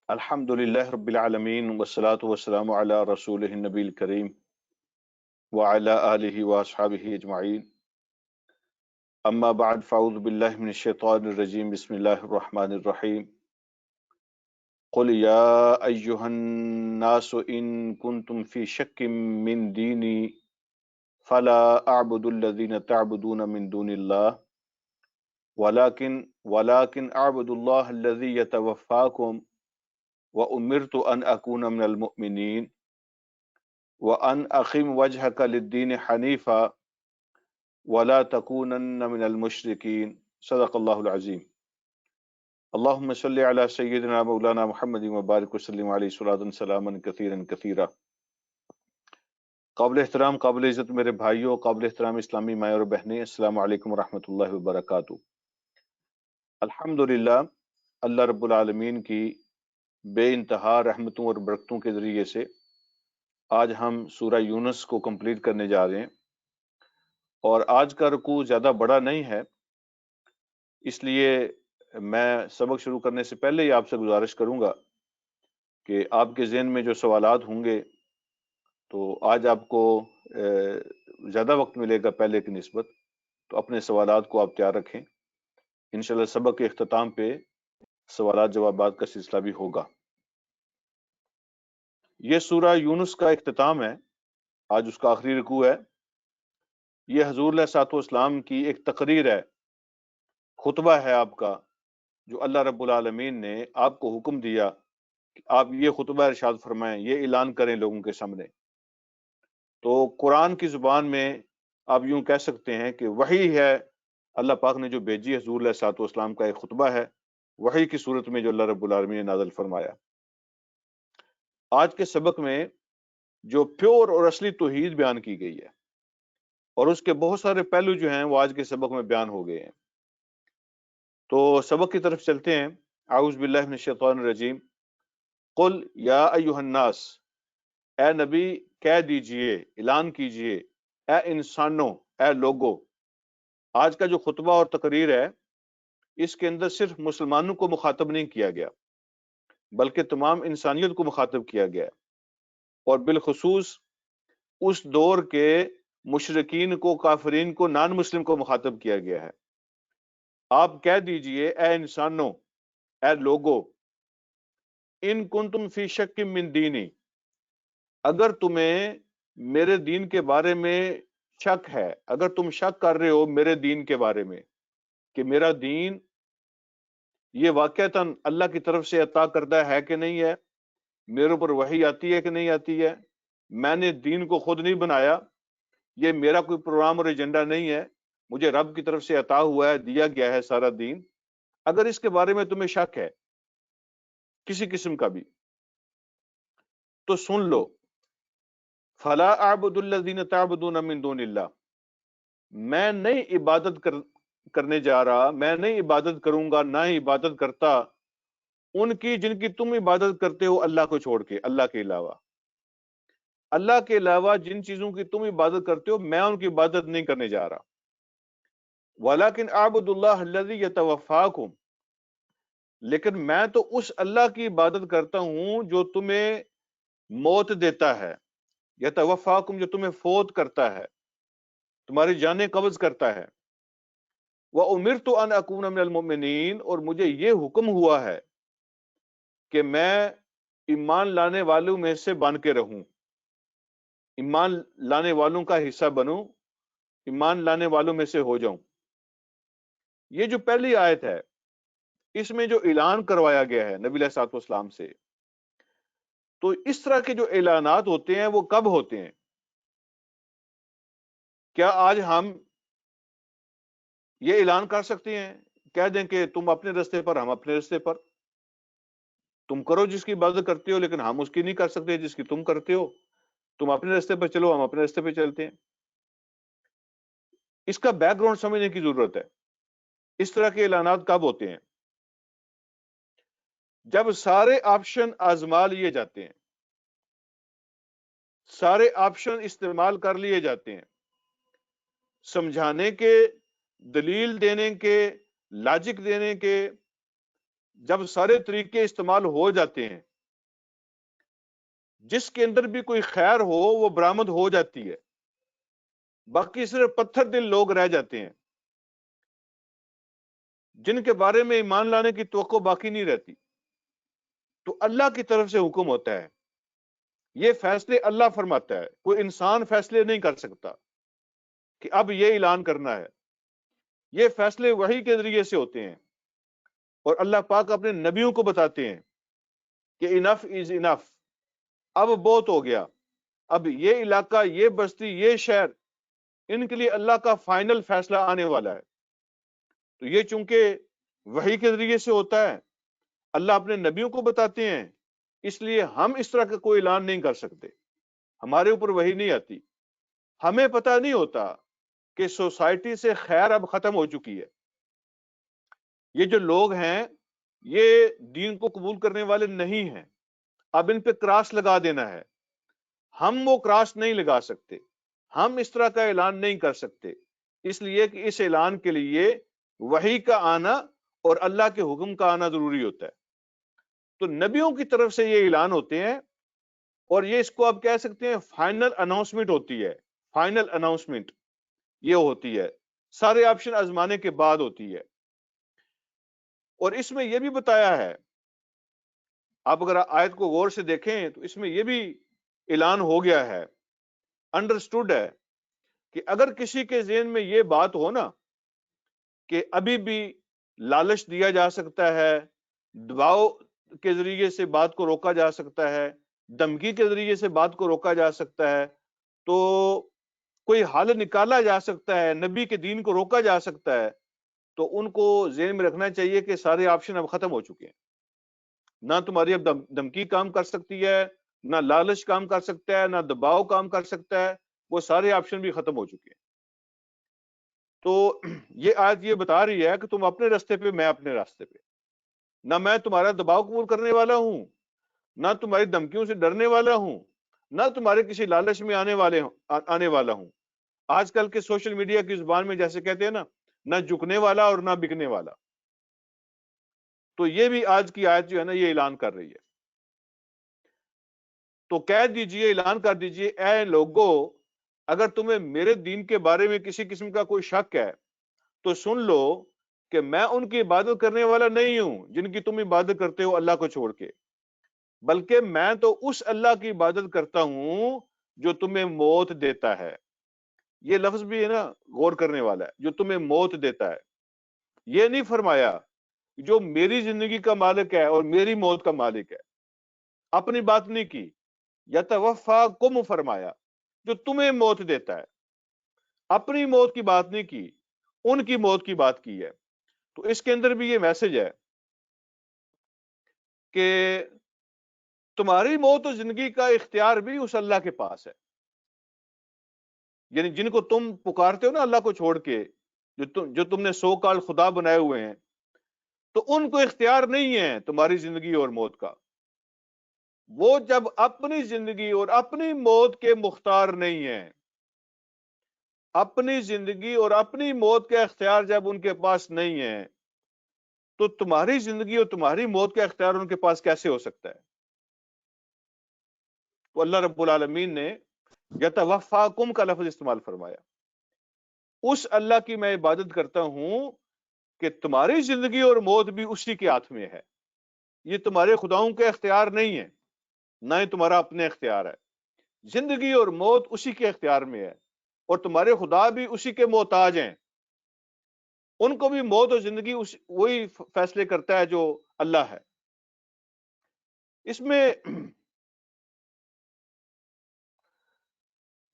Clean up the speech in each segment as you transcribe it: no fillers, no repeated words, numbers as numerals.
الحمدللہ رب العالمین والصلاة والسلام علی رسولہ النبی الکریم وعلی آلہ واصحابہ اجمعین اما بعد فاعوذ باللہ من الشیطان الرجیم بسم اللہ الرحمن الرحیم قل یا ایہا الناس ان کنتم فی شک من دینی فلا اعبد الذین تعبدون من دون اللہ ولكن اعبد اللہ الذی یتوفاکم وَأُمِرْتُ أَنْ أَكُونَ مِنَ الْمُؤْمِنِينَ وَأَنْ أَقِمْ وَجْهَكَ لِلدِّينِ حَنِيفًا وَلَا تَكُونَنَّ مِنَ الْمُشْرِكِينَ صدق اللہ العظیم۔ اللہم صلی علی سیدنا مولانا محمد وبارک وسلم علیہ صلاۃ سلاما کثیرا کثیرا۔ قابل احترام، قابل عزت میرے بھائیوں، قابل احترام اسلامی مائیں اور بہنیں، السلام علیکم ورحمۃ اللہ وبرکاتہ۔ الحمدللہ، اللہ رب العالمین کی بے انتہا رحمتوں اور برکتوں کے ذریعے سے آج ہم سورہ یونس کو کمپلیٹ کرنے جا رہے ہیں، اور آج کا رکوع زیادہ بڑا نہیں ہے، اس لیے میں سبق شروع کرنے سے پہلے ہی آپ سے گزارش کروں گا کہ آپ کے ذہن میں جو سوالات ہوں گے تو آج آپ کو زیادہ وقت ملے گا پہلے کی نسبت، تو اپنے سوالات کو آپ تیار رکھیں۔ انشاءاللہ سبق کے اختتام پہ سوالات جوابات کا سلسلہ بھی ہوگا۔ یہ سورہ یونس کا اختتام ہے، آج اس کا آخری رکوع ہے۔ یہ حضور علیہ الصلوۃ والسلام کی ایک تقریر ہے، خطبہ ہے آپ کا، جو اللہ رب العالمین نے آپ کو حکم دیا کہ آپ یہ خطبہ ارشاد فرمائیں، یہ اعلان کریں لوگوں کے سامنے۔ تو قرآن کی زبان میں آپ یوں کہہ سکتے ہیں کہ وحی ہے، اللہ پاک نے جو بھیجی حضور علیہ الصلوۃ والسلام کا ایک خطبہ ہے، وحی کی صورت میں جو اللہ رب العالمین نے نازل فرمایا۔ آج کے سبق میں جو پیور اور اصلی توحید بیان کی گئی ہے، اور اس کے بہت سارے پہلو جو ہیں وہ آج کے سبق میں بیان ہو گئے ہیں۔ تو سبق کی طرف چلتے ہیں۔ اعوذ باللہ من الشیطان الرجیم۔ قل یا ایہا الناس، اے نبی کہہ دیجئے، اعلان کیجئے، اے انسانوں، اے لوگوں۔ آج کا جو خطبہ اور تقریر ہے، اس کے اندر صرف مسلمانوں کو مخاطب نہیں کیا گیا، بلکہ تمام انسانیت کو مخاطب کیا گیا، اور بالخصوص اس دور کے مشرکین کو، کافرین کو، نان مسلم کو مخاطب کیا گیا ہے۔ آپ کہہ دیجئے اے انسانوں، اے لوگو، ان کنتم فی شک من دینی، اگر تمہیں میرے دین کے بارے میں شک ہے، اگر تم شک کر رہے ہو میرے دین کے بارے میں کہ میرا دین یہ واقعتاً اللہ کی طرف سے عطا کردہ ہے کہ نہیں ہے، میرے اوپر وحی آتی ہے کہ نہیں آتی ہے، میں نے دین کو خود نہیں بنایا، یہ میرا کوئی پروگرام اور ایجنڈا نہیں ہے، مجھے رب کی طرف سے عطا ہوا ہے، دیا گیا ہے سارا دین، اگر اس کے بارے میں تمہیں شک ہے کسی قسم کا بھی تو سن لو۔ فلا اعبد الذین تعبدون من دون اللہ، میں نہیں عبادت کرنے جا رہا، میں نہیں عبادت کروں گا، نہ ہی عبادت کرتا ان کی جن کی تم عبادت کرتے ہو اللہ کو چھوڑ کے، اللہ کے علاوہ۔ اللہ کے علاوہ جن چیزوں کی تم عبادت کرتے ہو میں ان کی عبادت نہیں کرنے جا رہا۔ وَلَكِنْ أَعْبُدُ اللَّهَ الَّذِي يَتَوَفَّاكُمْ، لیکن میں تو اس اللہ کی عبادت کرتا ہوں جو تمہیں موت دیتا ہے، یتوفاکم، جو تمہیں فوت کرتا ہے، تمہاری جانیں قبض کرتا ہے۔ وَأُمِرْتُ أَنْ أَكُونَ مِنَ الْمُؤْمِنِينَ، اور مجھے یہ حکم ہوا ہے کہ میں ایمان لانے والوں میں سے بن کے رہوں، ایمان لانے والوں کا حصہ بنوں، ایمان لانے والوں میں سے ہو جاؤں۔ یہ جو پہلی آیت ہے، اس میں جو اعلان کروایا گیا ہے نبی علیہ الصلوۃ والسلام سے، تو اس طرح کے جو اعلانات ہوتے ہیں وہ کب ہوتے ہیں؟ کیا آج ہم یہ اعلان کر سکتے ہیں، کہہ دیں کہ تم اپنے رستے پر، ہم اپنے رستے پر، تم کرو جس کی عبادت کرتے ہو لیکن ہم اس کی نہیں کر سکتے جس کی تم کرتے ہو، تم اپنے رستے پر چلو، ہم اپنے رستے پہ چلتے ہیں؟ اس کا بیک گراؤنڈ سمجھنے کی ضرورت ہے۔ اس طرح کے اعلانات کب ہوتے ہیں؟ جب سارے آپشن آزما لیے جاتے ہیں، سارے آپشن استعمال کر لیے جاتے ہیں، سمجھانے کے، دلیل دینے کے، لاجک دینے کے، جب سارے طریقے استعمال ہو جاتے ہیں، جس کے اندر بھی کوئی خیر ہو وہ برآمد ہو جاتی ہے، باقی صرف پتھر دل لوگ رہ جاتے ہیں جن کے بارے میں ایمان لانے کی توقع باقی نہیں رہتی۔ تو اللہ کی طرف سے حکم ہوتا ہے، یہ فیصلے اللہ فرماتا ہے، کوئی انسان فیصلے نہیں کر سکتا کہ اب یہ اعلان کرنا ہے، یہ فیصلے وحی کے ذریعے سے ہوتے ہیں، اور اللہ پاک اپنے نبیوں کو بتاتے ہیں کہ انف از انف، اب بہت ہو گیا، اب یہ علاقہ، یہ بستی، یہ شہر، ان کے لیے اللہ کا فائنل فیصلہ آنے والا ہے۔ تو یہ چونکہ وحی کے ذریعے سے ہوتا ہے، اللہ اپنے نبیوں کو بتاتے ہیں، اس لیے ہم اس طرح کا کوئی اعلان نہیں کر سکتے، ہمارے اوپر وحی نہیں آتی، ہمیں پتہ نہیں ہوتا کہ سوسائٹی سے خیر اب ختم ہو چکی ہے، یہ جو لوگ ہیں یہ دین کو قبول کرنے والے نہیں ہیں، اب ان پہ کراس لگا دینا ہے، ہم وہ کراس نہیں لگا سکتے، ہم اس طرح کا اعلان نہیں کر سکتے، اس لیے کہ اس اعلان کے لیے وحی کا آنا اور اللہ کے حکم کا آنا ضروری ہوتا ہے۔ تو نبیوں کی طرف سے یہ اعلان ہوتے ہیں، اور یہ اس کو آپ کہہ سکتے ہیں فائنل اناؤنسمنٹ ہوتی ہے، فائنل اناؤنسمنٹ یہ ہوتی ہے، سارے آپشن آزمانے کے بعد ہوتی ہے۔ اور اس میں یہ بھی بتایا ہے، آپ اگر آیت کو غور سے دیکھیں تو اس میں یہ بھی اعلان ہو گیا ہے، انڈرسٹوڈ ہے، کہ اگر کسی کے ذہن میں یہ بات ہو نا کہ ابھی بھی لالچ دیا جا سکتا ہے، دباؤ کے ذریعے سے بات کو روکا جا سکتا ہے، دھمکی کے ذریعے سے بات کو روکا جا سکتا ہے، تو کوئی حل نکالا جا سکتا ہے، نبی کے دین کو روکا جا سکتا ہے، تو ان کو ذہن میں رکھنا چاہیے کہ سارے آپشن اب ختم ہو چکے ہیں، نہ تمہاری اب دھمکی کام کر سکتی ہے، نہ لالچ کام کر سکتا ہے، نہ دباؤ کام کر سکتا ہے، وہ سارے آپشن بھی ختم ہو چکے ہیں۔ تو یہ آج یہ بتا رہی ہے کہ تم اپنے راستے پہ، میں اپنے راستے پہ، نہ میں تمہارا دباؤ قبول کرنے والا ہوں، نہ تمہاری دھمکیوں سے ڈرنے والا ہوں، نہ تمہارے کسی لالچ میں آنے والا ہوں۔ آج کل کے سوشل میڈیا کی زبان میں جیسے کہتے ہیں نا، نہ جھکنے والا اور نہ بکنے والا، تو یہ بھی آج کی آیت جو ہے نا یہ اعلان کر رہی ہے۔ تو کہہ دیجئے، اعلان کر دیجئے، اے لوگو، اگر تمہیں میرے دین کے بارے میں کسی قسم کا کوئی شک ہے تو سن لو کہ میں ان کی عبادت کرنے والا نہیں ہوں جن کی تم عبادت کرتے ہو اللہ کو چھوڑ کے، بلکہ میں تو اس اللہ کی عبادت کرتا ہوں جو تمہیں موت دیتا ہے۔ یہ لفظ بھی ہے نا غور کرنے والا ہے، جو تمہیں موت دیتا ہے، یہ نہیں فرمایا جو میری زندگی کا مالک ہے اور میری موت کا مالک ہے، اپنی بات نہیں کی، یتوفاکم فرمایا، جو تمہیں موت دیتا ہے، اپنی موت کی بات نہیں کی، ان کی موت کی بات کی ہے۔ تو اس کے اندر بھی یہ میسج ہے کہ تمہاری موت و زندگی کا اختیار بھی اس اللہ کے پاس ہے، یعنی جن کو تم پکارتے ہو نا اللہ کو چھوڑ کے، جو تم نے سو کال خدا بنائے ہوئے ہیں، تو ان کو اختیار نہیں ہے تمہاری زندگی اور موت کا، وہ جب اپنی زندگی اور اپنی موت کے مختار نہیں ہیں، اپنی زندگی اور اپنی موت کا اختیار جب ان کے پاس نہیں ہے، تو تمہاری زندگی اور تمہاری موت کا اختیار ان کے پاس کیسے ہو سکتا ہے؟ تو اللہ رب العالمین نے یتوفاکم کا لفظ استعمال فرمایا، اس اللہ کی میں عبادت کرتا ہوں کہ تمہاری زندگی اور موت بھی اسی کے ہاتھ میں ہے، یہ تمہارے خداؤں کے اختیار نہیں ہے، نہ ہی تمہارا اپنے اختیار ہے، زندگی اور موت اسی کے اختیار میں ہے، اور تمہارے خدا بھی اسی کے محتاج ہیں، ان کو بھی موت اور زندگی وہی فیصلے کرتا ہے جو اللہ ہے۔ اس میں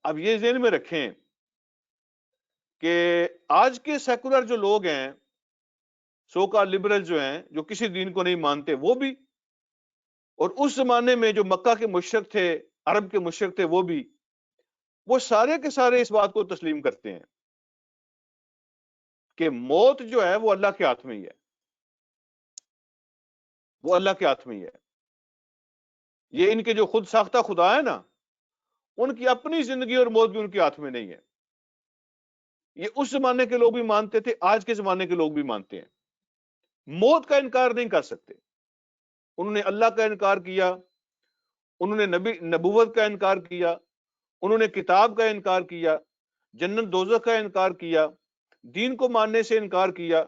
اب یہ ذہن میں رکھیں کہ آج کے سیکولر جو لوگ ہیں، سو کا لبرل جو ہیں، جو کسی دین کو نہیں مانتے، وہ بھی، اور اس زمانے میں جو مکہ کے مشرک تھے، عرب کے مشرک تھے، وہ بھی، وہ سارے کے سارے اس بات کو تسلیم کرتے ہیں کہ موت جو ہے وہ اللہ کے ہاتھ میں ہی ہے، وہ اللہ کے ہاتھ میں ہی ہے۔ یہ ان کے جو خود ساختہ خدا ہے نا، ان کی اپنی زندگی اور موت بھی ان کے ہاتھ میں نہیں ہے، یہ اس زمانے کے لوگ بھی مانتے تھے، آج کے زمانے کے لوگ بھی مانتے ہیں۔ موت کا انکار نہیں کر سکتے. انہوں نے اللہ کا انکار کیا، انہوں نے نبوت کا انکار کیا، انہوں نے کتاب کا انکار کیا، جنت دوزخ کا انکار کیا، دین کو ماننے سے انکار کیا،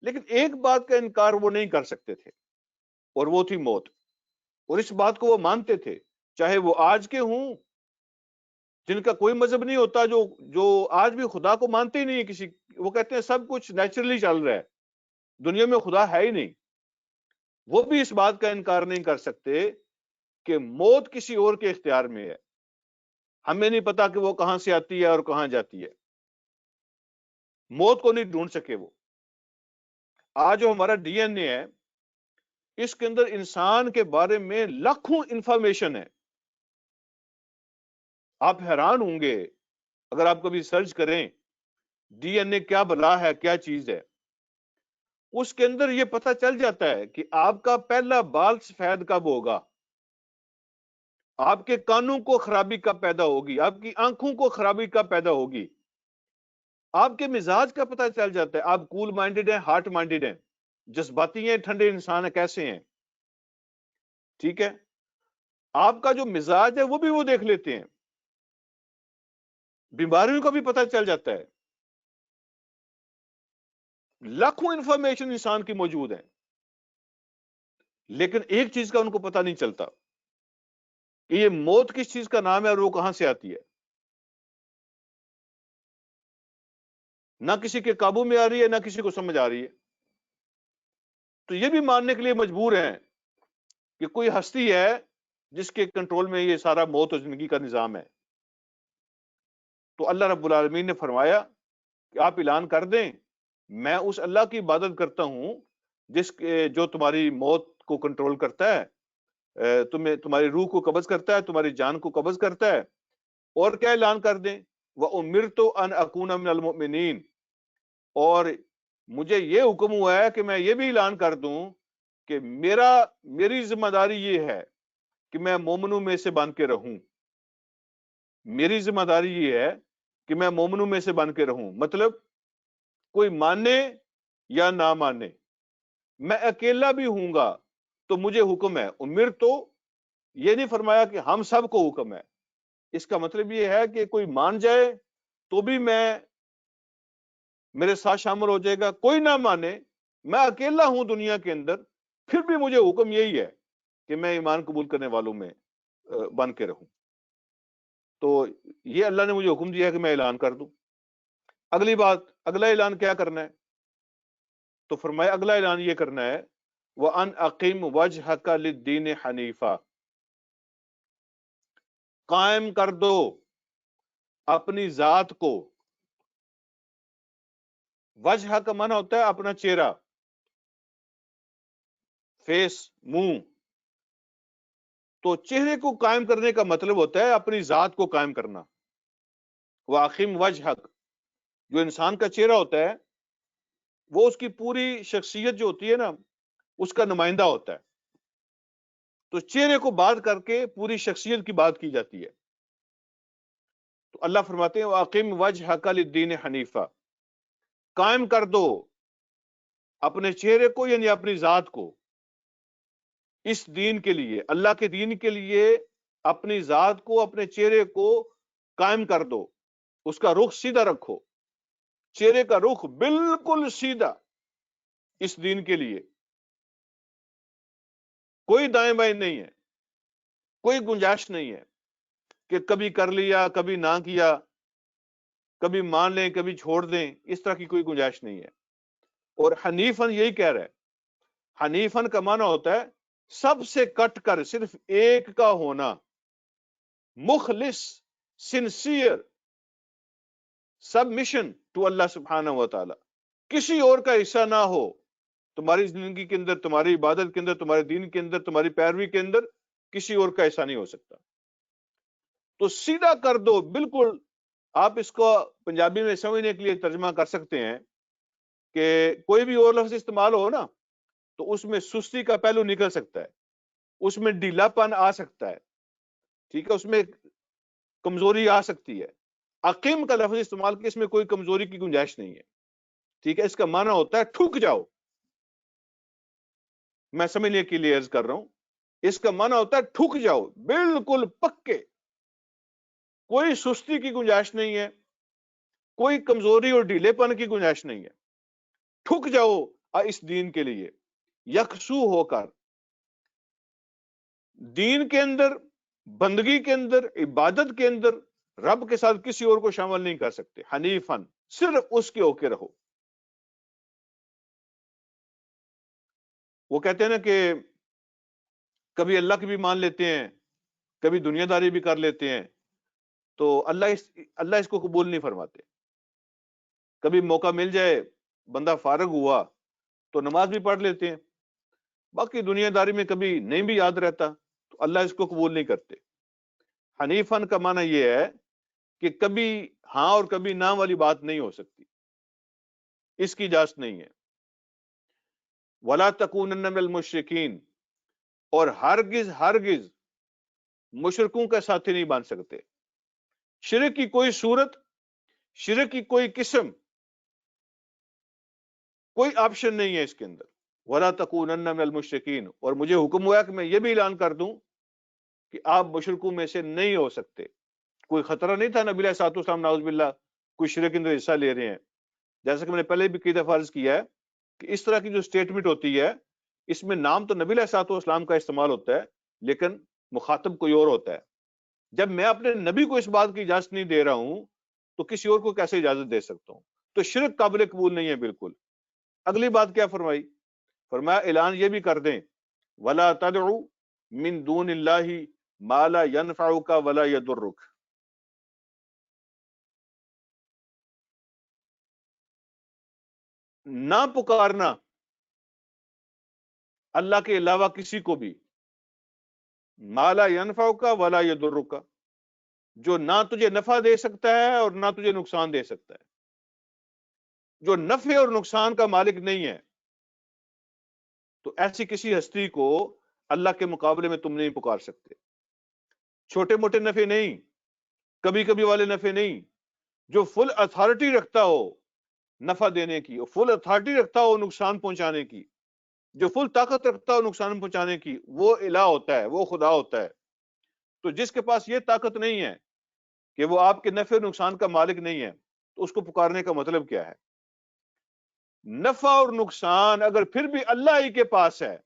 لیکن ایک بات کا انکار وہ نہیں کر سکتے تھے، اور وہ تھی موت. اور اس بات کو وہ مانتے تھے، چاہے وہ آج کے ہوں جن کا کوئی مذہب نہیں ہوتا، جو آج بھی خدا کو مانتے ہی نہیں ہے کسی. وہ کہتے ہیں سب کچھ نیچرلی چل رہا ہے، دنیا میں خدا ہے ہی نہیں. وہ بھی اس بات کا انکار نہیں کر سکتے کہ موت کسی اور کے اختیار میں ہے. ہمیں نہیں پتا کہ وہ کہاں سے آتی ہے اور کہاں جاتی ہے. موت کو نہیں ڈھونڈ سکے وہ. آج جو ہمارا ڈی این اے ہے، اس کے اندر انسان کے بارے میں لاکھوں انفارمیشن ہے. آپ حیران ہوں گے اگر آپ کبھی سرچ کریں ڈی این اے کیا بلا ہے، کیا چیز ہے. اس کے اندر یہ پتہ چل جاتا ہے کہ آپ کا پہلا بال سفید کب ہوگا، آپ کے کانوں کو خرابی کب پیدا ہوگی، آپ کی آنکھوں کو خرابی کب پیدا ہوگی. آپ کے مزاج کا پتہ چل جاتا ہے، آپ کول مائنڈڈ ہیں، ہارٹ مائنڈڈ ہیں، جذباتی ہیں، ٹھنڈے انسان ہیں، کیسے ہیں. ٹھیک ہے، آپ کا جو مزاج ہے وہ بھی وہ دیکھ لیتے ہیں. بیماریوں کا بھی پتہ چل جاتا ہے. لاکھوں انفارمیشن انسان کی موجود ہے، لیکن ایک چیز کا ان کو پتہ نہیں چلتا کہ یہ موت کس چیز کا نام ہے اور وہ کہاں سے آتی ہے. نہ کسی کے قابو میں آ رہی ہے، نہ کسی کو سمجھ آ رہی ہے. تو یہ بھی ماننے کے لیے مجبور ہیں کہ کوئی ہستی ہے جس کے کنٹرول میں یہ سارا موت اور زندگی کا نظام ہے. تو اللہ رب العالمین نے فرمایا کہ آپ اعلان کر دیں، میں اس اللہ کی عبادت کرتا ہوں جو تمہاری موت کو کنٹرول کرتا ہے، تمہاری روح کو قبض کرتا ہے، تمہاری جان کو قبض کرتا ہے. اور کیا اعلان کر دیں، وَأُمِرْتُ أَنْ أَكُونَ مِنَ الْمُؤْمِنِينَ، اور مجھے یہ حکم ہوا ہے کہ میں یہ بھی اعلان کر دوں کہ میری ذمہ داری یہ ہے کہ میں مومنوں میں سے بن کے رہوں. میری ذمہ داری یہ ہے کہ میں مومنوں میں سے بن کے رہوں. مطلب کوئی مانے یا نہ مانے، میں اکیلا بھی ہوں گا تو مجھے حکم ہے. امر تو یہ نہیں فرمایا کہ ہم سب کو حکم ہے. اس کا مطلب یہ ہے کہ کوئی مان جائے تو بھی میرے ساتھ شامل ہو جائے گا، کوئی نہ مانے، میں اکیلا ہوں دنیا کے اندر، پھر بھی مجھے حکم یہی ہے کہ میں ایمان قبول کرنے والوں میں بن کے رہوں. تو یہ اللہ نے مجھے حکم دیا ہے کہ میں اعلان کر دوں. اگلی بات، اگلا اعلان کیا کرنا ہے؟ تو فرمایا اگلا اعلان یہ کرنا ہے، وَأَنْ أَقِمْ وَجْهَكَ لِلدِّينِ حَنِيفًا، قائم کر دو اپنی ذات کو. وجہ کا معنی ہوتا ہے اپنا چہرہ، فیس، منہ. تو چہرے کو قائم کرنے کا مطلب ہوتا ہے اپنی ذات کو قائم کرنا. وَأَقِمْ وَجْهَكَ، جو انسان کا چہرہ ہوتا ہے وہ اس کی پوری شخصیت جو ہوتی ہے نا اس کا نمائندہ ہوتا ہے. تو چہرے کو بات کر کے پوری شخصیت کی بات کی جاتی ہے. تو اللہ فرماتے ہیں وَأَقِمْ وَجْهَكَ لِلدِّينِ حَنِيفًا، قائم کر دو اپنے چہرے کو یعنی اپنی ذات کو اس دین کے لیے، اللہ کے دین کے لیے اپنی ذات کو، اپنے چہرے کو قائم کر دو. اس کا رخ سیدھا رکھو، چہرے کا رخ بالکل سیدھا اس دین کے لیے. کوئی دائیں بائیں نہیں ہے، کوئی گنجائش نہیں ہے کہ کبھی کر لیا کبھی نہ کیا، کبھی مان لیں کبھی چھوڑ دیں. اس طرح کی کوئی گنجائش نہیں ہے. اور حنیفن یہی کہہ رہا ہے. حنیفن کا معنی ہوتا ہے سب سے کٹ کر صرف ایک کا ہونا، مخلص، سنسیئر سبمیشن ٹو اللہ سبحانہ و تعالی. کسی اور کا حصہ نہ ہو تمہاری زندگی کے اندر، تمہاری عبادت کے اندر، تمہارے دین کے اندر، تمہاری پیروی کے اندر کسی اور کا حصہ نہیں ہو سکتا. تو سیدھا کر دو بالکل. آپ اس کو پنجابی میں سمجھنے کے لیے ترجمہ کر سکتے ہیں کہ کوئی بھی اور لفظ استعمال ہو نا تو اس میں سستی کا پہلو نکل سکتا ہے، اس میں ڈھیلا پن آ سکتا ہے، ٹھیک ہے، اس میں کمزوری آ سکتی ہے. عقیم کا لفظ استعمال کہ اس میں کوئی کمزوری کی گنجائش نہیں ہے. ٹھیک ہے، اس کا معنی ہوتا ہے ٹھک جاؤ. میں سمجھنے کے لیے عرض کر رہا ہوں، اس کا معنی ہوتا ہے ٹھک جاؤ، بالکل پکے، کوئی سستی کی گنجائش نہیں ہے، کوئی کمزوری اور ڈھیلے پن کی گنجائش نہیں ہے، ٹھک جاؤ اس دین کے لیے، یکسو ہو کر دین کے اندر، بندگی کے اندر، عبادت کے اندر رب کے ساتھ کسی اور کو شامل نہیں کر سکتے، حنیفن، صرف اس کے ہو کے رہو۔ وہ کہتے ہیں نا کہ کبھی اللہ کی بھی مان لیتے ہیں، کبھی دنیا داری بھی کر لیتے ہیں، تو اللہ اس کو قبول نہیں فرماتے۔ کبھی موقع مل جائے، بندہ فارغ ہوا تو نماز بھی پڑھ لیتے ہیں، باقی دنیا داری میں کبھی نہیں بھی یاد رہتا تو اللہ اس کو قبول نہیں کرتے۔ حنیفن کا معنی یہ ہے کہ کبھی ہاں اور کبھی نہ والی بات نہیں ہو سکتی، اس کی اجازت نہیں ہے۔ وَلَا تَكُونَنَّ مِنَ الْمُشْرِكِينَ، اور ہرگز مشرکوں کا ساتھی نہیں بن سکتے۔ شرک کی کوئی صورت، شرک کی کوئی قسم، کوئی آپشن نہیں ہے اس کے اندر۔ وَلَا تَكُونَنَّ مِنَ الْمُشْرِكِينَ، اور مجھے حکم ہوا کہ میں یہ بھی اعلان کر دوں کہ آپ مشرکوں میں سے نہیں ہو سکتے۔ کوئی خطرہ نہیں تھا نبی علیہ الصلوۃ والسلام نعوذ باللہ کوئی شرک کے اندر حصہ لے رہے ہیں، جیسا کہ میں نے پہلے بھی کئی دفعہ عرض کیا ہے کہ اس طرح کی جو سٹیٹمنٹ ہوتی ہے، اس میں نام تو نبی علیہ الصلوۃ والسلام کا استعمال ہوتا ہے لیکن مخاطب کوئی اور ہوتا ہے۔ جب میں اپنے نبی کو اس بات کی اجازت نہیں دے رہا ہوں تو کسی اور کو کیسے اجازت دے سکتا ہوں؟ تو شرک قابل قبول نہیں ہے بالکل۔ اگلی بات کیا فرمائی؟ فرمایا اعلان یہ بھی کر دیں، وَلَا تَدْعُ مِن دُونِ اللَّهِ مَا لَا يَنْفَعُكَ وَلَا يَضُرُّكَ، نہ پکارنا اللہ کے علاوہ کسی کو بھی، مَا لَا يَنْفَعُكَ وَلَا يَضُرُّكَ، جو نہ تجھے نفع دے سکتا ہے اور نہ تجھے نقصان دے سکتا ہے، جو نفع اور نقصان کا مالک نہیں ہے، تو ایسی کسی ہستی کو اللہ کے مقابلے میں تم نہیں پکار سکتے۔ چھوٹے موٹے نفع نہیں، کبھی کبھی والے نفع نہیں، جو فل اتھارٹی رکھتا ہو نفع دینے کی، فل اتھارٹی رکھتا ہو نقصان پہنچانے کی، جو فل طاقت رکھتا ہو نقصان پہنچانے کی، وہ الہ ہوتا ہے، وہ خدا ہوتا ہے۔ تو جس کے پاس یہ طاقت نہیں ہے کہ وہ آپ کے نفع اور نقصان کا مالک نہیں ہے، تو اس کو پکارنے کا مطلب کیا ہے؟ نفع اور نقصان اگر پھر بھی اللہ ہی کے پاس ہے،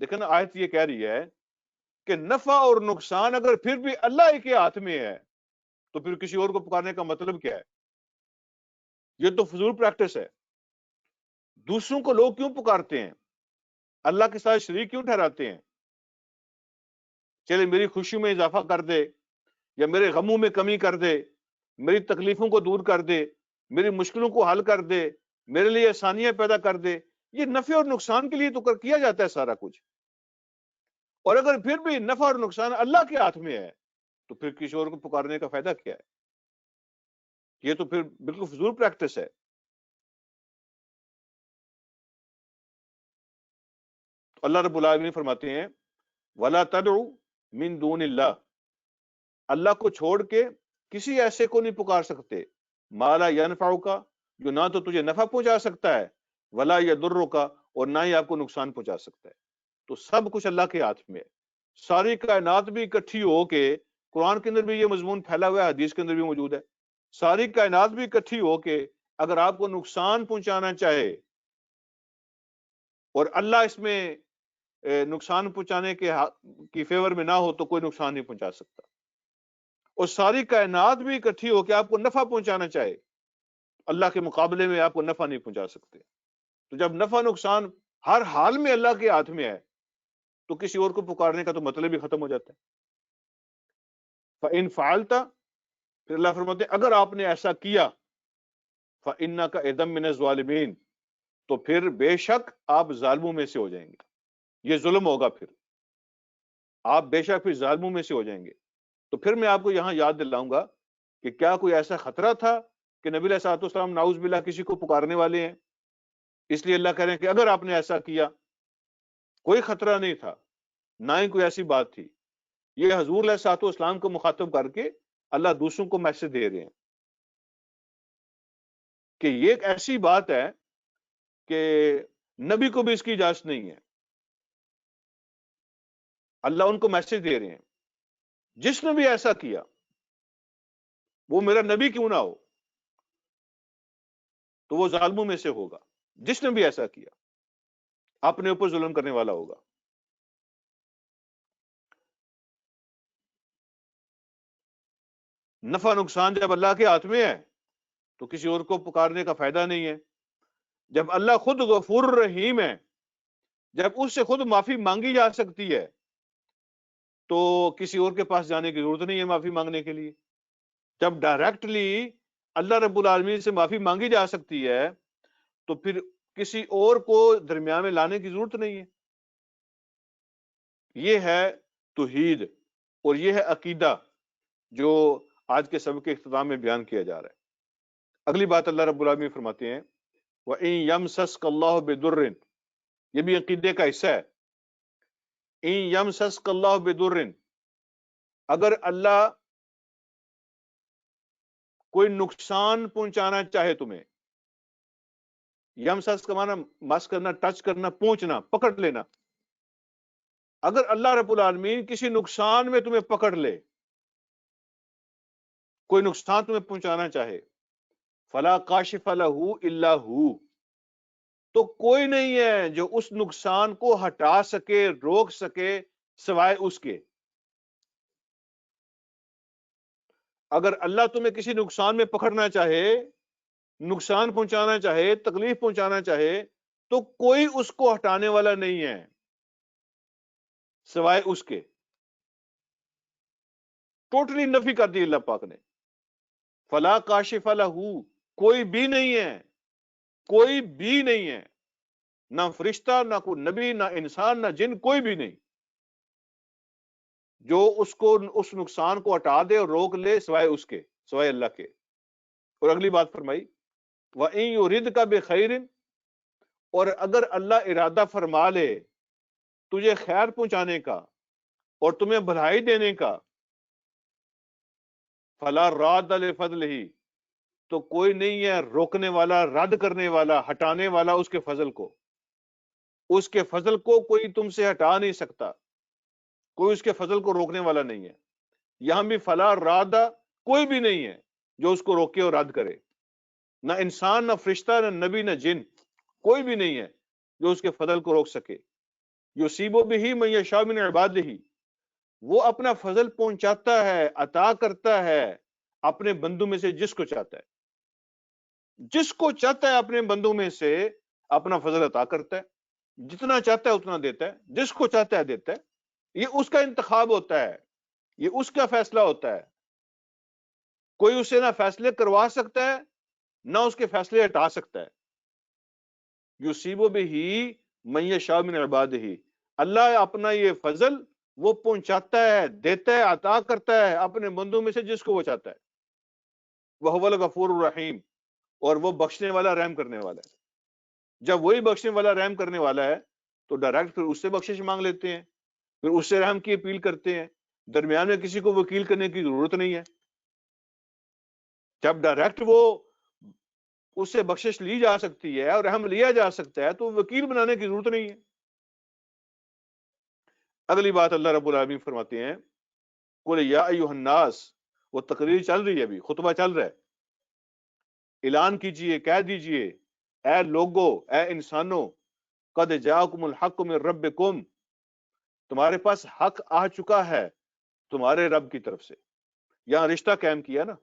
دیکھیں نا آیت یہ کہہ رہی ہے کہ نفع اور نقصان اگر پھر بھی اللہ ہی کے ہاتھ میں ہے تو پھر کسی اور کو پکارنے کا مطلب کیا ہے؟ یہ تو فضول پریکٹس ہے۔ دوسروں کو لوگ کیوں پکارتے ہیں؟ اللہ کے ساتھ شریک کیوں ٹھہراتے ہیں؟ چلے میری خوشی میں اضافہ کر دے، یا میرے غموں میں کمی کر دے، میری تکلیفوں کو دور کر دے، میری مشکلوں کو حل کر دے، میرے لیے آسانیاں پیدا کر دے، یہ نفع اور نقصان کے لیے تو کیا جاتا ہے سارا کچھ۔ اور اگر پھر بھی نفع اور نقصان اللہ کے ہاتھ میں ہے تو پھر کسی اور کو پکارنے کا فائدہ کیا ہے؟ یہ تو پھر بالکل فضول پریکٹس ہے۔ تو اللہ رب العالمین فرماتے ہیں وَلَا تَدْعُ مِن دُونِ اللَّهِ، اللہ کو چھوڑ کے کسی ایسے کو نہیں پکار سکتے، مَا لَا يَنْفَعُكَ، جو نہ تو تجھے نفع پہنچا سکتا ہے، وَلَا يَضُرُّكَ، اور نہ ہی آپ کو نقصان پہنچا سکتا ہے۔ تو سب کچھ اللہ کے ہاتھ میں ہے۔ ساری کائنات بھی اکٹھی ہو کے، قرآن کے اندر بھی یہ مضمون پھیلا ہوا ہے، حدیث کے اندر بھی موجود ہے، ساری کائنات بھی اکٹھی ہو کے اگر آپ کو نقصان پہنچانا چاہے اور اللہ اس میں نقصان پہنچانے کی فیور میں نہ ہو تو کوئی نقصان نہیں پہنچا سکتا، اور ساری کائنات بھی اکٹھی ہو کے آپ کو نفع پہنچانا چاہے، اللہ کے مقابلے میں آپ کو نفع نہیں پہنچا سکتے۔ تو جب نفع نقصان ہر حال میں اللہ کے ہاتھ میں ہے تو کسی اور کو پکارنے کا تو مطلب ہی ختم ہو جاتا ہے۔ فَإِن فَعَلْتَ، پھر اللہ فرماتے ہیں اگر آپ نے ایسا کیا، فَإِنَّكَ إِذًا مِّنَ الظَّالِمِينَ، تو پھر بے شک آپ ظالموں میں سے ہو جائیں گے، یہ ظلم ہوگا، پھر آپ بے شک پھر ظالموں میں سے ہو جائیں گے۔ تو پھر میں آپ کو یہاں یاد دلاؤں گا کہ کیا کوئی ایسا خطرہ تھا کہ نبی علیہ الصلوۃ والسلام نعوذ باللہ کسی کو پکارنے والے ہیں؟ اس لیے اللہ کہہ رہے ہیں کہ اگر آپ نے ایسا کیا، کوئی خطرہ نہیں تھا، نہ ہی کوئی ایسی بات تھی۔ یہ حضور علیہ الصلوۃ والسلام کو مخاطب کر کے اللہ دوسروں کو میسج دے رہے ہیں کہ یہ ایک ایسی بات ہے کہ نبی کو بھی اس کی اجازت نہیں ہے اللہ ان کو میسج دے رہے ہیں جس نے بھی ایسا کیا وہ میرا نبی کیوں نہ ہو تو وہ ظالموں میں سے ہوگا. جس نے بھی ایسا کیا اپنے اوپر ظلم کرنے والا ہوگا. نفع نقصان جب اللہ کے ہاتھ میں ہے تو کسی اور کو پکارنے کا فائدہ نہیں ہے. جب اللہ خود غفور رحیم ہے، جب اس سے خود معافی مانگی جا سکتی ہے تو کسی اور کے پاس جانے کی ضرورت نہیں ہے معافی مانگنے کے لیے. جب ڈائریکٹلی اللہ رب العالمین سے معافی مانگی جا سکتی ہے تو پھر کسی اور کو درمیان میں لانے کی ضرورت نہیں ہے. یہ ہے توحید اور یہ ہے عقیدہ جو آج کے سبق کے اختتام میں بیان کیا جا رہا ہے. اگلی بات اللہ رب العالمین فرماتے ہیں وَإِن يَمْسَسْكَ اللَّهُ بِضُرٍّ، یہ بھی عقیدے کا حصہ ہے. إِن يَمْسَسْكَ اللَّهُ بِضُرٍّ، اگر اللہ کوئی نقصان پہنچانا چاہے تمہیں، یمسس کا معنی مس کرنا، ٹچ کرنا، پہنچنا، پکڑ لینا. اگر اللہ رب العالمین کسی نقصان میں تمہیں پکڑ لے، کوئی نقصان تمہیں پہنچانا چاہے، فلا کاشف لہ الا ہو، تو کوئی نہیں ہے جو اس نقصان کو ہٹا سکے، روک سکے سوائے اس کے. اگر اللہ تمہیں کسی نقصان میں پکڑنا چاہے، نقصان پہنچانا چاہے، تکلیف پہنچانا چاہے تو کوئی اس کو ہٹانے والا نہیں ہے سوائے اس کے. ٹوٹلی نفی کر دی اللہ پاک نے. فلا کاشف لہ، کوئی بھی نہیں ہے، کوئی بھی نہیں ہے، نہ فرشتہ، نہ کوئی نبی، نہ انسان، نہ جن، کوئی بھی نہیں جو اس نقصان کو ہٹا دے اور روک لے سوائے اس کے، سوائے اللہ کے. اور اگلی بات فرمائی وَإِن يُرِدْكَ بِخَيْرٍ، اور اگر اللہ ارادہ فرما لے تجھے خیر پہنچانے کا اور تمہیں بھلائی دینے کا، فَلَا رَادَّ لِفَضْلِهِ، تو کوئی نہیں ہے روکنے والا، رد کرنے والا، ہٹانے والا اس کے فضل کو. اس کے فضل کو کوئی تم سے ہٹا نہیں سکتا، کوئی اس کے فضل کو روکنے والا نہیں ہے. یہاں بھی فلا رادہ، کوئی بھی نہیں ہے جو اس کو روکے اور رد کرے، نہ انسان، نہ فرشتہ، نہ نبی، نہ جن، کوئی بھی نہیں ہے جو اس کے فضل کو روک سکے. یصیب بہ من یشاء من عبادہ، وہ اپنا فضل پہنچاتا ہے، عطا کرتا ہے اپنے بندوں میں سے جس کو چاہتا ہے. جس کو چاہتا ہے اپنے بندوں میں سے اپنا فضل عطا کرتا ہے، جتنا چاہتا ہے اتنا دیتا ہے، جس کو چاہتا ہے دیتا ہے. یہ اس کا انتخاب ہوتا ہے، یہ اس کا فیصلہ ہوتا ہے. کوئی اسے نہ فیصلے کروا سکتا ہے نہ اس کے فیصلے ہٹا سکتا ہے. یصیب بہ من یشاء من عبادہ، اللہ اپنا یہ فضل وہ پہنچاتا ہے، دیتا ہے، عطا کرتا ہے اپنے بندوں میں سے جس کو وہ چاہتا ہے. وہو الغفور الرحیم، اور وہ بخشنے والا، رحم کرنے والا ہے. جب وہی بخشنے والا، رحم کرنے والا ہے تو ڈائریکٹ پھر اس سے بخشش مانگ لیتے ہیں، پھر اس سے رحم کی اپیل کرتے ہیں. درمیان میں کسی کو وکیل کرنے کی ضرورت نہیں ہے. جب ڈائریکٹ وہ اس سے بخشش لی جا سکتی ہے اور رحم لیا جا سکتا ہے تو وکیل بنانے کی ضرورت نہیں ہے. اگلی بات اللہ رب العالمین فرماتے ہیں قل یا ایھا الناس، وہ تقریر چل رہی ہے، ابھی خطبہ چل رہا ہے. اعلان کیجئے، کہہ دیجئے، اے لوگو، اے انسانوں، قد جاءکم الحق من ربکم، تمہارے پاس حق آ چکا ہے تمہارے رب کی طرف سے. یہاں رشتہ قائم کیا نا،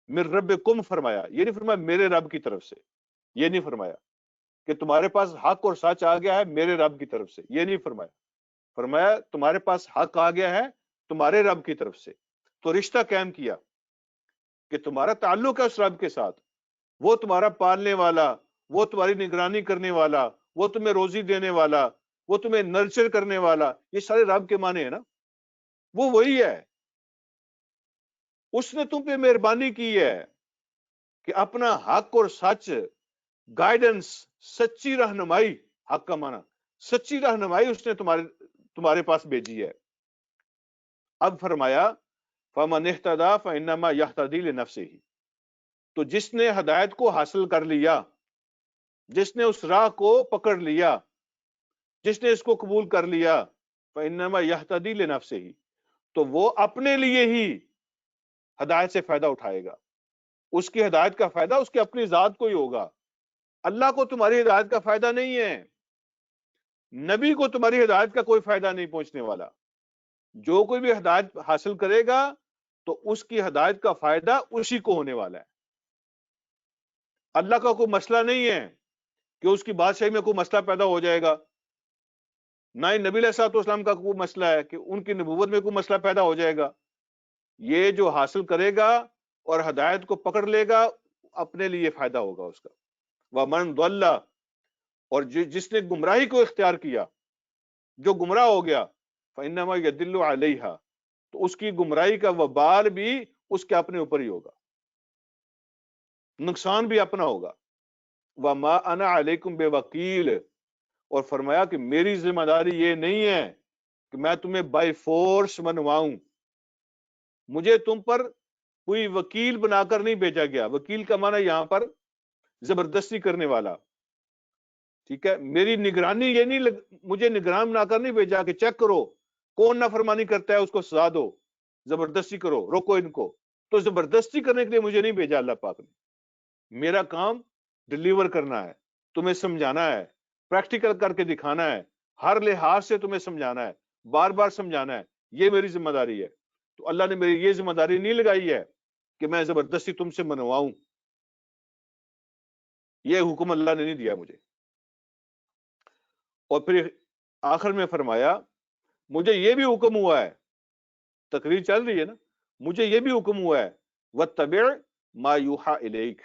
من ربکم فرمایا، یہ نہیں فرمایا میرے رب کی طرف سے، یہ نہیں فرمایا کہ تمہارے پاس حق اور سچ آ گیا ہے میرے رب کی طرف سے، یہ نہیں فرمایا. فرمایا تمہارے پاس حق آ گیا ہے تمہارے رب کی طرف سے. تو رشتہ قائم کیا کہ تمہارا تعلق ہے اس رب کے ساتھ، وہ تمہارا پالنے والا، وہ تمہاری نگرانی کرنے والا، وہ تمہیں روزی دینے والا، وہ تمہیں نرچر کرنے والا، یہ سارے رب کے معنی ہے نا. وہ وہی ہے، اس نے تم پہ مہربانی کی ہے کہ اپنا حق اور سچ، گائیڈنس، سچی رہنمائی، حق کا معنی سچی رہنمائی اس نے تمہارے پاس بھیجی ہے. اب فرمایا فَمَنِ اهْتَدَىٰ فَإِنَّمَا يَهْتَدِي لِنَفْسِهِ، تو جس نے ہدایت کو حاصل کر لیا، جس نے اس راہ کو پکڑ لیا، جس نے اس کو قبول کر لیا فإنما یہتدی لنفسہ، تو وہ اپنے لیے ہی ہدایت سے فائدہ اٹھائے گا. اس کی ہدایت کا فائدہ اس کی اپنی ذات کو ہی ہوگا. اللہ کو تمہاری ہدایت کا فائدہ نہیں ہے، نبی کو تمہاری ہدایت کا کوئی فائدہ نہیں پہنچنے والا. جو کوئی بھی ہدایت حاصل کرے گا تو اس کی ہدایت کا فائدہ اسی کو ہونے والا ہے. اللہ کا کوئی مسئلہ نہیں ہے کہ اس کی بادشاہی میں کوئی مسئلہ پیدا ہو جائے گا، نہ ہی نبی علیہ الصلوۃ والسلام کا کوئی مسئلہ ہے کہ ان کی نبوت میں کوئی مسئلہ پیدا ہو جائے گا. یہ جو حاصل کرے گا اور ہدایت کو پکڑ لے گا اپنے لیے فائدہ ہوگا اس کا. وَمَنْ ضَلَّ، اور جس نے گمراہی کو اختیار کیا، جو گمراہ ہو گیا، فَإِنَّمَا يَدِلُّ عَلَيْهَا، تو اس کی گمراہی کا وبال بھی اس کے اپنے اوپر ہی ہوگا، نقصان بھی اپنا ہوگا. وَمَا أَنَا عَلَيْكُمْ بِوَكِيلٍ، اور فرمایا کہ میری ذمہ داری یہ نہیں ہے کہ میں تمہیں بائی فورس منواؤں. مجھے تم پر کوئی وکیل بنا کر نہیں بھیجا گیا. وکیل کا معنی یہاں پر زبردستی کرنے والا، ٹھیک ہے. میری نگرانی یہ نہیں مجھے نگران بنا کر نہیں بھیجا کہ چیک کرو کون نافرمانی کرتا ہے اس کو سزا دو، زبردستی کرو، روکو ان کو. تو زبردستی کرنے کے لیے مجھے نہیں بھیجا اللہ پاک نے. میرا کام ڈلیور کرنا ہے، تمہیں سمجھانا ہے، پریکٹیکل کر کے دکھانا ہے، ہر لحاظ سے تمہیں سمجھانا ہے، بار بار سمجھانا ہے. یہ میری ذمہ داری ہے. تو اللہ نے میری یہ ذمہ داری نہیں لگائی ہے کہ میں زبردستی تم سے منواؤں. یہ حکم اللہ نے نہیں دیا مجھے. اور پھر آخر میں فرمایا مجھے یہ بھی حکم ہوا ہے، تقریر چل رہی ہے نا، مجھے یہ بھی حکم ہوا ہے وَاتَّبِعْ مَا يُوحَىٰ إِلَيْكَ،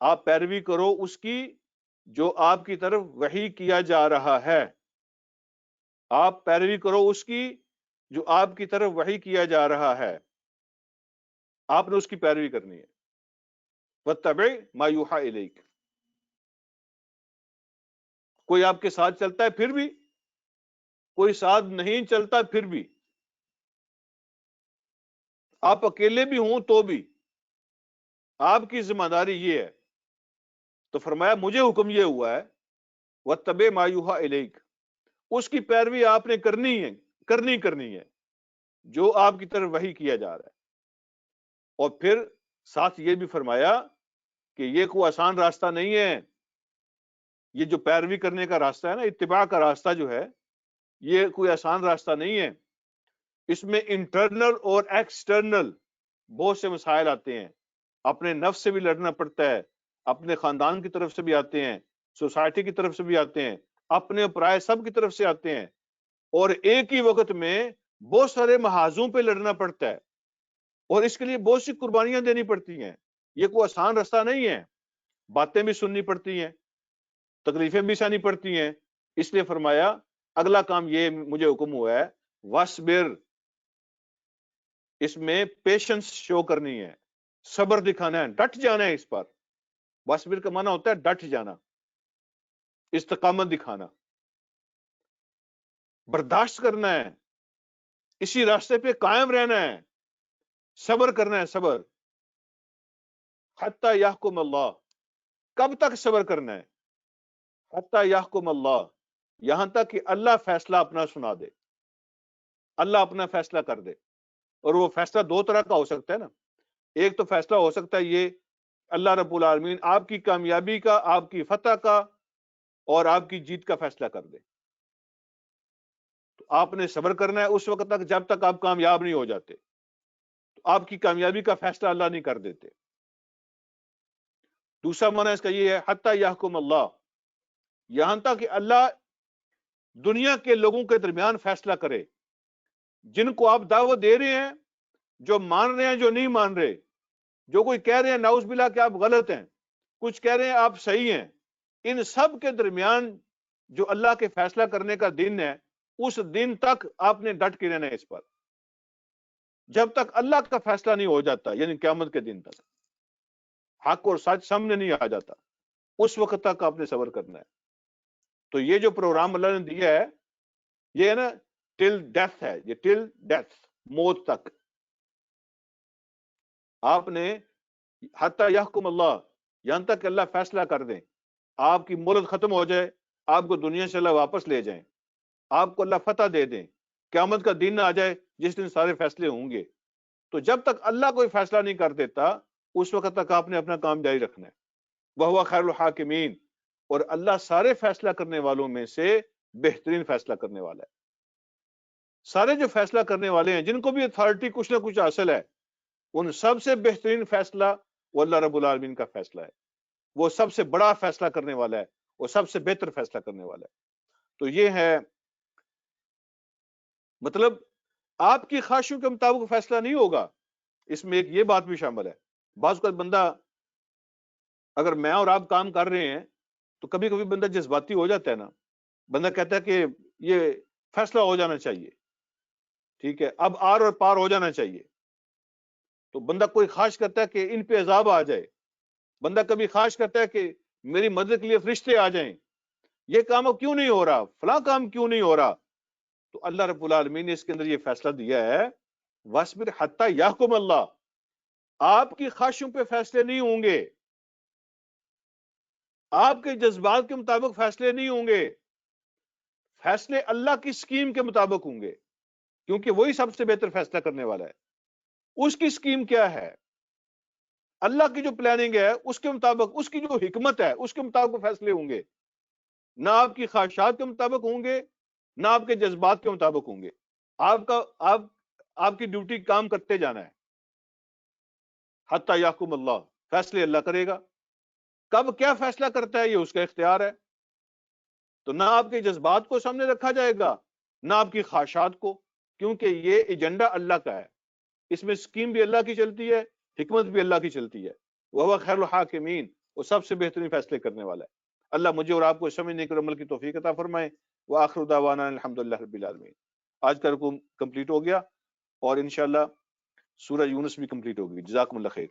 آپ پیروی کرو اس کی جو آپ کی طرف وحی کیا جا رہا ہے. آپ پیروی کرو اس کی جو آپ کی طرف وحی کیا جا رہا ہے، آپ نے اس کی پیروی کرنی ہے. وَاتَّبِعْ مَا يُوحَىٰ إِلَيْكَ. کوئی آپ کے ساتھ چلتا ہے پھر بھی، کوئی ساتھ نہیں چلتا پھر بھی، آپ اکیلے بھی ہوں تو بھی آپ کی ذمہ داری یہ ہے. تو فرمایا مجھے حکم یہ ہوا ہے وَاتَّبِعْ مَا يُوحَىٰ إِلَيْكَ، اس کی پیروی آپ نے کرنی ہے جو آپ کی طرف وحی کیا جا رہا ہے. اور پھر ساتھ یہ بھی فرمایا کہ یہ کوئی آسان راستہ نہیں ہے. یہ جو پیروی کرنے کا راستہ ہے نا، اتباع کا راستہ جو ہے، یہ کوئی آسان راستہ نہیں ہے. اس میں انٹرنل اور ایکسٹرنل بہت سے مسائل آتے ہیں. اپنے نفس سے بھی لڑنا پڑتا ہے، اپنے خاندان کی طرف سے بھی آتے ہیں، سوسائٹی کی طرف سے بھی آتے ہیں، اپنے پرائے سب کی طرف سے آتے ہیں. اور ایک ہی وقت میں بہت سارے محاذوں پہ لڑنا پڑتا ہے، اور اس کے لیے بہت سی قربانیاں دینی پڑتی ہیں. یہ کوئی آسان راستہ نہیں ہے. باتیں بھی سننی پڑتی ہیں، تکلیفیں بھی سہنی پڑتی ہیں. اس لیے فرمایا اگلا کام یہ مجھے حکم ہوا ہے وَاصْبِرْ، اس میں پیشنس شو کرنی ہے، صبر دکھانا ہے، ڈٹ جانا ہے اس پر. وَاصْبِرْ کا معنی ہوتا ہے ڈٹ جانا، استقامت دکھانا، برداشت کرنا ہے، اسی راستے پہ قائم رہنا ہے، صبر کرنا ہے. صبر حتی یحکم اللہ، کب تک صبر کرنا ہے؟ حتی یحکم اللہ، یہاں تک کہ اللہ فیصلہ اپنا سنا دے، اللہ اپنا فیصلہ کر دے. اور وہ فیصلہ دو طرح کا ہو سکتا ہے نا. ایک تو فیصلہ ہو سکتا ہے یہ اللہ رب العالمین آپ کی کامیابی کا، آپ کی فتح کا اور آپ کی جیت کا فیصلہ کر دے. تو آپ نے صبر کرنا ہے اس وقت تک جب تک آپ کامیاب نہیں ہو جاتے. تو آپ کی کامیابی کا فیصلہ اللہ نہیں کر دیتے. دوسرا معنی اس کا یہ ہے حتی یحکم اللہ، یہاں تک کہ اللہ دنیا کے لوگوں کے درمیان فیصلہ کرے. جن کو آپ دعوت دے رہے ہیں، جو مان رہے ہیں، جو نہیں مان رہے، جو کوئی کہہ رہے ہیں نعوذ باللہ کہ آپ غلط ہیں، کچھ کہہ رہے ہیں آپ صحیح ہیں، ان سب کے درمیان جو اللہ کے فیصلہ کرنے کا دن ہے، اس دن تک آپ نے ڈٹ کے رہنا ہے اس پر، جب تک اللہ کا فیصلہ نہیں ہو جاتا، یعنی قیامت کے دن تک حق اور سچ سامنے نہیں آ جاتا، اس وقت تک آپ نے صبر کرنا ہے. تو یہ جو پروگرام اللہ نے دیا ہے یہ ہے نا ٹل ڈیتھ ہے، یہ ٹل ڈیتھ، موت تک. آپ نے حتی یحکم اللہ، یہاں تک کہ اللہ فیصلہ کر دیں، آپ کی مہلت ختم ہو جائے، آپ کو دنیا سے اللہ واپس لے جائیں، آپ کو اللہ فتح دے دیں، قیامت کا دن آ جائے جس دن سارے فیصلے ہوں گے، تو جب تک اللہ کوئی فیصلہ نہیں کر دیتا اس وقت تک آپ نے اپنا کام جاری رکھنا ہے۔ وَهُوَ خَيْرُ الْحَاكِمِينَ، اور اللہ سارے فیصلہ کرنے والوں میں سے بہترین فیصلہ کرنے والا ہے۔ سارے جو فیصلہ کرنے والے ہیں، جن کو بھی اتھارٹی کچھ نہ کچھ حاصل ہے، ان سب سے بہترین فیصلہ وہ اللہ رب العالمین کا فیصلہ ہے۔ وہ سب سے بڑا فیصلہ کرنے والا ہے، وہ سب سے بہتر فیصلہ کرنے والا ہے۔ تو یہ ہے مطلب آپ کی خواہشوں کے مطابق فیصلہ نہیں ہوگا، اس میں ایک یہ بات بھی شامل ہے۔ بعض اوقات بندہ، اگر میں اور آپ کام کر رہے ہیں تو کبھی کبھی بندہ جذباتی ہو جاتا ہے نا، بندہ کہتا ہے کہ یہ فیصلہ ہو جانا چاہیے، ٹھیک ہے، اب آر اور پار ہو جانا چاہیے، تو بندہ کوئی خواہش کرتا ہے کہ ان پہ عذاب آ جائے، بندہ کبھی خواہش کرتا ہے کہ میری مدد کے لیے فرشتے آ جائیں، یہ کام اب کیوں نہیں ہو رہا، فلاں کام کیوں نہیں ہو رہا، تو اللہ رب العالمین نے اس کے اندر یہ فیصلہ دیا ہے، وَاصْبِرْ حَتَّى يَحْكُمَ اللَّهُ، آپ کی خواہشوں پہ فیصلے نہیں ہوں گے، آپ کے جذبات کے مطابق فیصلے نہیں ہوں گے، فیصلے اللہ کی سکیم کے مطابق ہوں گے، کیونکہ وہی سب سے بہتر فیصلہ کرنے والا ہے۔ اس کی سکیم کیا ہے؟ اللہ کی جو پلاننگ ہے اس کے مطابق، اس کی جو حکمت ہے اس کے مطابق فیصلے ہوں گے، نہ آپ کی خواہشات کے مطابق ہوں گے، نہ آپ کے جذبات کے مطابق ہوں گے۔ آپ کی ڈیوٹی کام کرتے جانا ہے، حتی یحکم اللہ، فیصلے اللہ کرے گا، کب کیا فیصلہ کرتا ہے یہ اس کا اختیار ہے، تو نہ آپ کے جذبات کو سامنے رکھا جائے گا، نہ آپ کی خواہشات کو، کیونکہ یہ ایجنڈا اللہ کا ہے، اس میں سکیم بھی اللہ کی چلتی ہے، حکمت بھی اللہ کی چلتی ہے۔ وَهُوَ خَيْرُ الْحَاكِمِينَ، وہ سب سے بہترین فیصلے کرنے والا ہے۔ اللہ مجھے اور آپ کو سمجھنے اور عمل کی توفیق عطا فرمائے۔ وآخر دعوانا الحمدللہ رب العالمین۔ آج کا رکوع کمپلیٹ ہو گیا اور انشاءاللہ سورہ یونس بھی کمپلیٹ ہوگی۔ جزاکم اللہ خیر۔